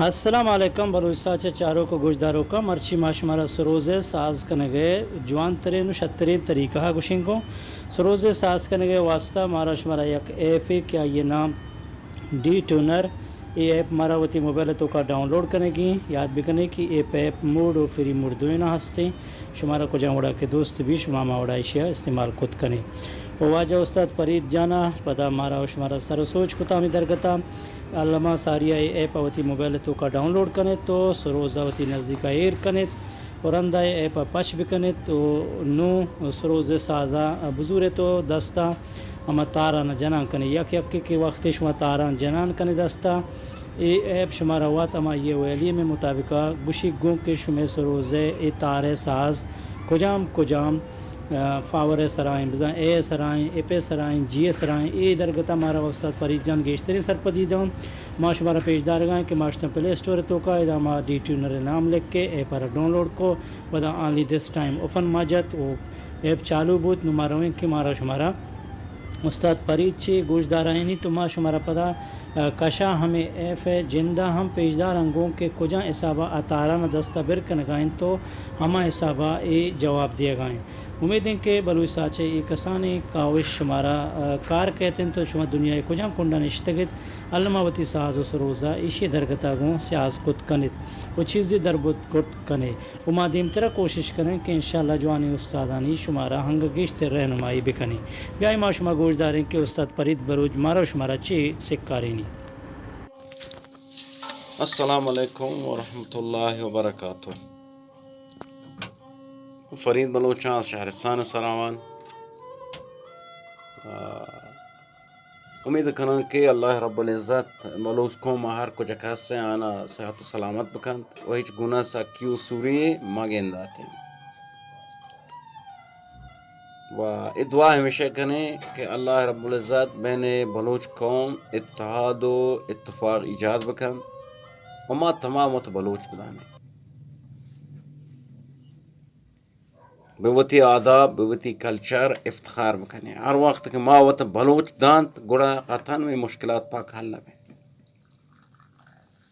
السلام علیکم بلوچستان چاروں کو گوشداروں کا مرچی ماشمارا سروز ساز کنگے جوان ترین و شترین طریقہ گوشنگ کو سروز ساز کنگے واسطہ مارا شمارا یک ایپ ہے کیا یہ نام ڈی ٹیونر یہ ایپ مارا وتی موبائل تو کا ڈاؤن لوڈ کرنے کی یاد بھی کرنے کی ایپ موڈ و فری موڈ دوئے نہ ہنستے شمارا کو جاؤں اڑا کے دوست بھی شماما اڑائی شیا استعمال خود کریں وہ واجہ استاد فرید جانا پتہ مارا و شمارا سر سوچ کو تامی درگتا علامہ ساریہ ایپ اوتی موبائل تو کا ڈاؤن لوڈ کرنے تو سروز اوتی نزدیک ایئر کرنے اور اندہ ایپ پچ بھی کرنے تو نو سروز سازا بزور تو دستا ہم تاران جنان کرنے یک یک کے وقت شما تاران جنان کرنے دستا یہ ایپ شمارا وات اما یہ ویلی میں مطابقہ گوشی گوں کے شمع سروز اے تارے ساز کجام فاور سرائیں بزان اے سرائیں اے پے سرائیں جی سرائیں اے درگتا مارا استاد فرید جان گیشتری سرپدیدوں ما شمارا پیشدار گائیں کہ ماشتن پلے اسٹور تو کا ادا ما ڈی ٹیونر نام لکھ کے ایپ پر ڈاؤن لوڈ کو ودا آنلی دس ٹائم اوپن ماجت وہ ایپ چالو بوت نمارویں کہ مارا شمارا استاد فرید چی گوشدار آئینی تو ما شمارا پدا کشا ہمیں ایف جندہ ہم پیشدار انگوں کے کجا حسابہ اتاران دستہ برکن گائیں تو ہما حسابہ اے جواب دیا گائیں امید ہیں کہ بلوچ ساچے یہ کسانی کاوش شمارا کار کہتے ہیں تو شما دنیا کجا کنڈا نشتگت علمہ وتی ساز و سروزہ ایشی درگتا گوں سیاز کت کنت وہ چیزی دربت کت کنے وما دیم طرح کوشش کریں کہ انشاءاللہ جوانی استادانی شمارا ہنگ گشت رہنمائی بکنی بیائی ما شما گوش داریں کہ استاد فرید بروج مارا شمارا چی سکارینی. السلام علیکم ورحمۃ اللہ وبرکاتہ. فرید بلوچاں شہرستان سراوان امید کریں کہ اللہ رب العزت بلوچ قوم ہر کچھ سے آنا صحت و سلامت بکند و ہیچ گناہ سا کیو سوری ماگندات ہیں و دعا ہمیشہ کریں کہ اللہ رب العزت بین بلوچ قوم اتحاد و اتفاق ایجاد بکند و ما تمام وت بلوچ بدانے بوتی آداب بوتی کلچر افتخار بکنے ہر وقت کہ ما وت بلوچ دانت گڑا قطن میں مشکلات پاک حل نہ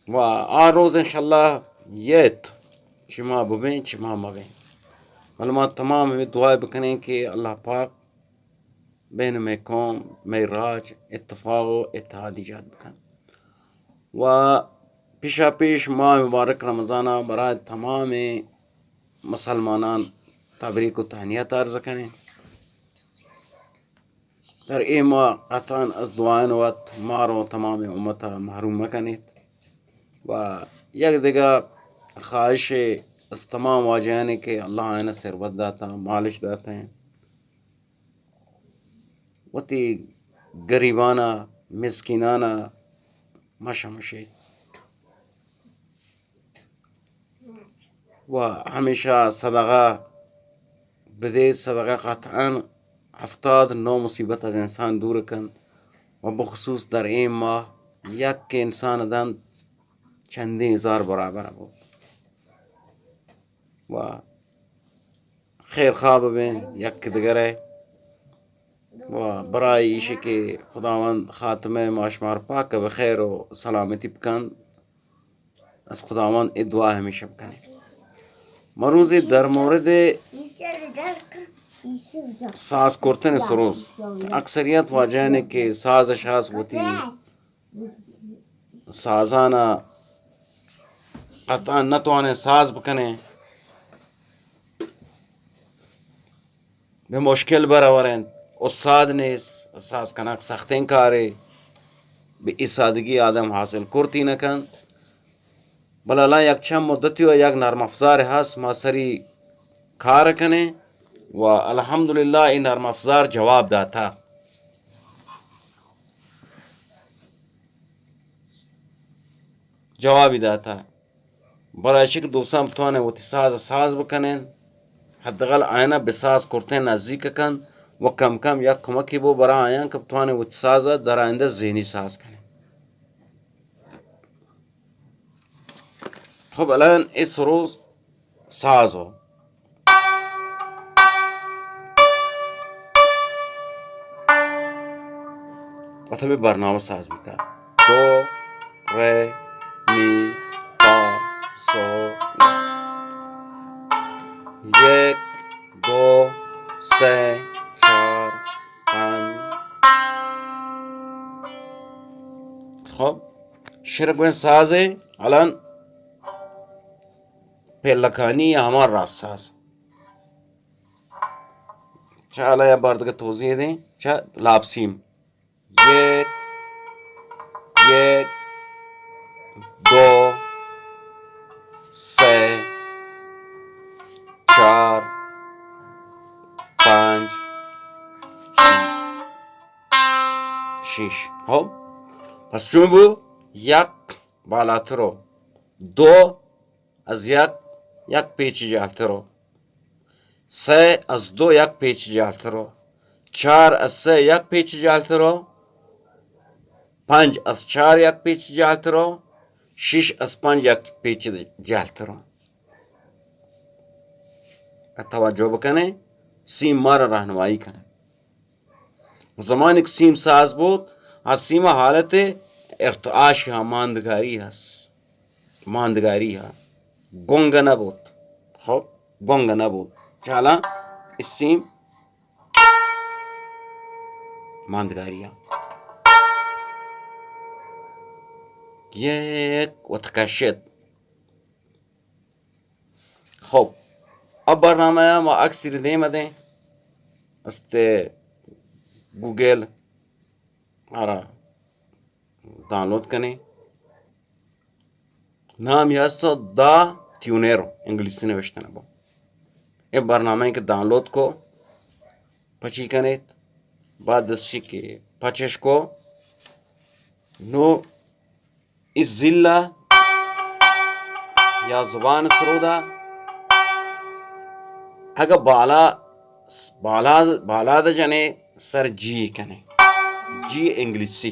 و آ روز انشاءاللہ یت چما ببیں چما مبیں معلومات تمام ہمیں دعائیں بکنے کہ اللہ پاک بین میں قوم میں راج اتفاق و اتحاد ایجاد بکن و پیشا پیش ماہ مبارک رمضانہ برائے تمام مسلمانان تبریک و تہنیت عرض کریں در ایما قطعاً از دعائن وقت مارو تمام امتا محروم مکنیت و یک دیگہ خواہش از تمام واجہانے کہ اللہ آئینہ ثروت داتا مالش داتا ہیں وتی گریبانہ مسکینانہ مشمشی و ہمیشہ صدقہ بدے صدقہ قطعاً ہفتاد نو مصیبت از انسان دور کن و بخصوص در این ماہ یک کے انسان دن چندی ہزار برابر ہو و خیر خواب بین یک کے دگر ہے و برای ایشی کے خداوند خاتمہ ماشمار پاک و خیر و سلامتی بکن از خداوند ای دعا ہمیشہ بکنے مروزی در مورد ساز کرتن سروز اکثریت واجہ نے کہ ساز اشاز ہوتی سازانا قطعا نتوانے ساز بکنے بے مشکل برابریں استاد نے ساز کنک سختیں کارے بے اسادگی آدم حاصل کرتی نکن بلالا یک چم مدتی و یک نرم افزار ہس ما سری کار کنے و الحمدللہ این نرم افزار جواب داتا جوابی داتا برای شک دوستان بتوانے وہ ساز بکنیں حداقل آئینہ بساز کرتے نزدیک کن و کم کم یک کمکی بو برا آیاں کہ بتوانے وہ ساز در آئندہ ذہنی ساز کنیں. خب الان ای سروز ساز ہو اتبی برنامه ساز بکن دو ری می شرق ساز ہے الان پہلکانی یا ہمار راس ساز چالا یا بارد کا توضیح دیں چا لابسیم ایک دو سے چار پانچ شیش ہو پس چون بو یک بالاترو دو از یک پیچی جالترو سه از دو یک پیچی جالترو چار از سه یک پیچی جالترو پنج از چار یک پیچی جالترو شش از پنج یک پیچی جالترو توجه بکنه سیم مارا راهنمایی کنه زمان ایک سیم ساز بود از سیم حالت ارتعاش ها ماندگاری هست ماندگاری ها گنگ نبود خب گنگ نبود چالا اس سیم ماندگاری ها یک وتکشد خب اب برنامه ما اکثر دیمه دیں است گوگل آرا ڈاؤنلوڈ کریں نام یہ است دا ٹیونر انگلیسی نوشته نبو این برنامه که دانلود کو پچی کنید بعد دستی که پچش کو نو اس ضلع یا زبان سرودا اگر بالا دا جنے سر جی کنے جی انگلیسی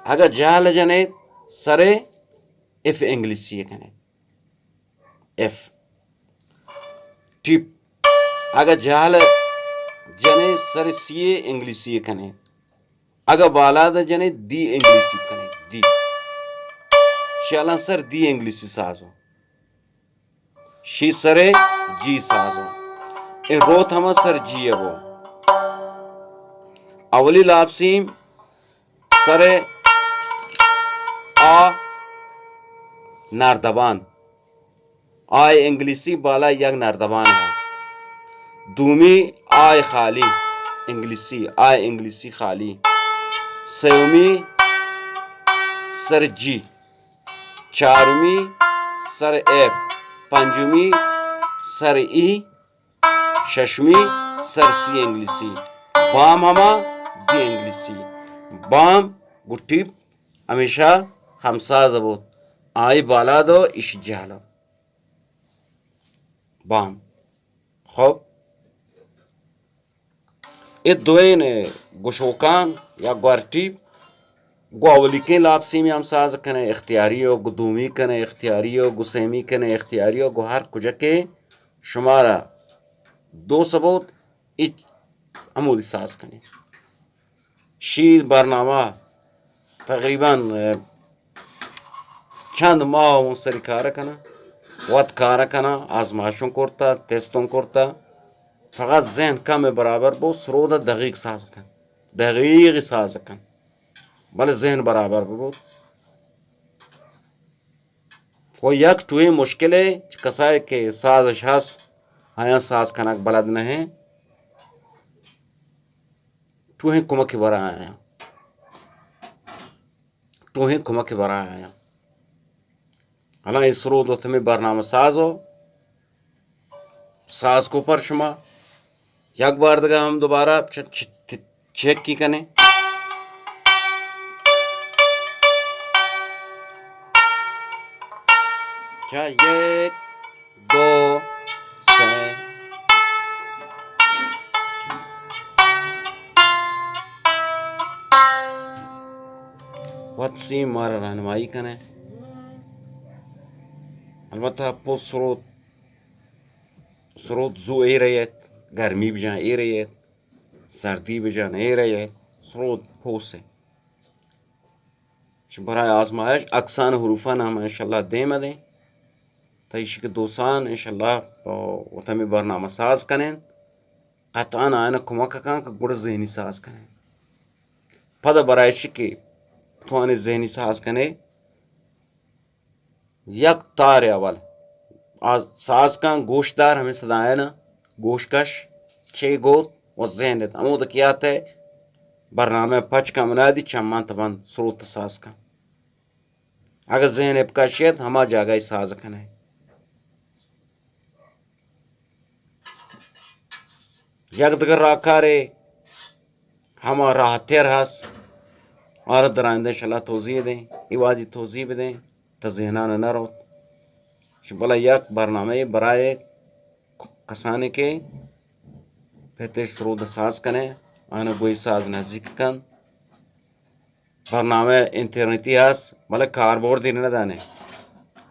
اگر جہل جنے سر ایف انگلیسی کنے ایف ٹیپ اگر جہل جنے سر سی انگلیسی کنے اگر بالا دا جنے دی انگلیسی کنے دی شالان سر دی انگلیسی سازو شی سر جی سازو این روت ہما سر جی ہے وہ اولی لابسیم سر آ ناردبان آئے انگلیسی بالا یک ناردبان ہے دومی آئے خالی انگلیسی آئے انگلیسی خالی سیومی سر جی چارمی سر ایف پنجمی سر ای ششمی سر سی انگلیسی بام ہما دی انگلیسی بام گٹی ہمیشہ ہمساز بود آئی بالا دو اش جالو بام خب ای دوین گشوکان یا گوارٹی گو اولیکیں لابسی میں ہم ساز کنے اختیاری ہو گو دومی کنے اختیاری ہو گو سیمی کنے اختیاری ہو گو ہر کجا کے شمارا دو سبوت ایچ عمودی ساز کنے شیر برنامہ تقریباً چند ماہ سری کارا کنا وقت کارا کنا آزماشوں کرتا ٹیسٹوں کرتا فقط ذہن کم برابر بو سرودا دقیق ساز کن دقیق ساز کن بلے ذہن برابر بو وہ یک ٹوئی مشکل ہے کسائے کہ ساز اشاس آیا ساز کنک بلد نہیں ٹوہیں کمک برا آیا ٹوہیں کمک برا آیا حالا سرود و تمہیں برنامه ساز ہو ساز کو پر شما یک بار دگا ہم دوبارہ چیک کی کنے کیا ایک دو سے وقت سی مارا رہنمائی کنے البتہ پو سرود زو اے رہی ہے گرمی بھی جہاں اے رہی ہے سردی بھی جہاں اے رہی ہے سرود پو سے برای آزمائش اقسان حروفہ نام انشاءاللہ دے میں دیں تایشی کے دوستان انشاءاللہ وطمی برنامه ساز کنین قطعا آینا کمک کن که گوڑ ذهنی ساز کنین پد برائش کے توان ذہنی ساز کنے یک تار اول آج ساز کا گوشت دار ہمیں سدایا نا گوشت کش چھ گوت و ذہن دیتا امود کیا تھے برنامہ پچ کا منادی چمان تبان سروت ساز کا اگر ذہن ابکا شید ہما جاگہ ساز کنے یک دگر راکارے ہما راہ تیر ہس اور درائندہ انشاءاللہ توضیح دیں ایوادی توضیح بھی دیں تا ذہنان نہ رو بلا یک برنامه برای کسانی که پتش سرود ساز کنه آن گوی ساز نزدیک کن برنامه اینترنتی هست بلا کاربورد دیر ندانه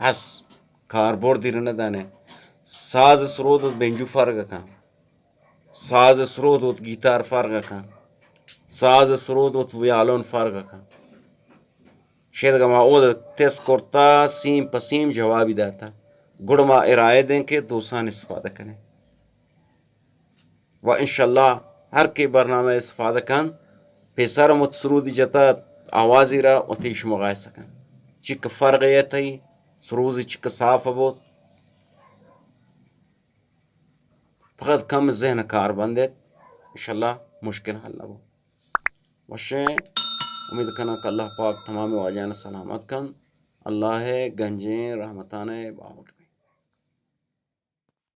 هست کاربورد دیر ندانه ساز سرود بنجو فرق کن ساز سرود گیتار فرق کن ساز سرود ویالون فرق کن شاید ما او تست کرتا سیم پسیم جوابی دیتا گڑ ما ارائے دیں کہ دوستان استفادہ کریں و انشاءاللہ ہر کے برنامہ استفادہ کن پیسر متسرودی جتا آوازی را اتیش مغای سکن چک فرق یہ تھی سروزی چک صاف بود فقط کم ذہن کار بندت انشاءاللہ مشکل حل نہ ہو وشیں امید کرنا کہ اللہ پاک تمام واجان سلامت کن اللہ گنجیں رحمتان باوٹ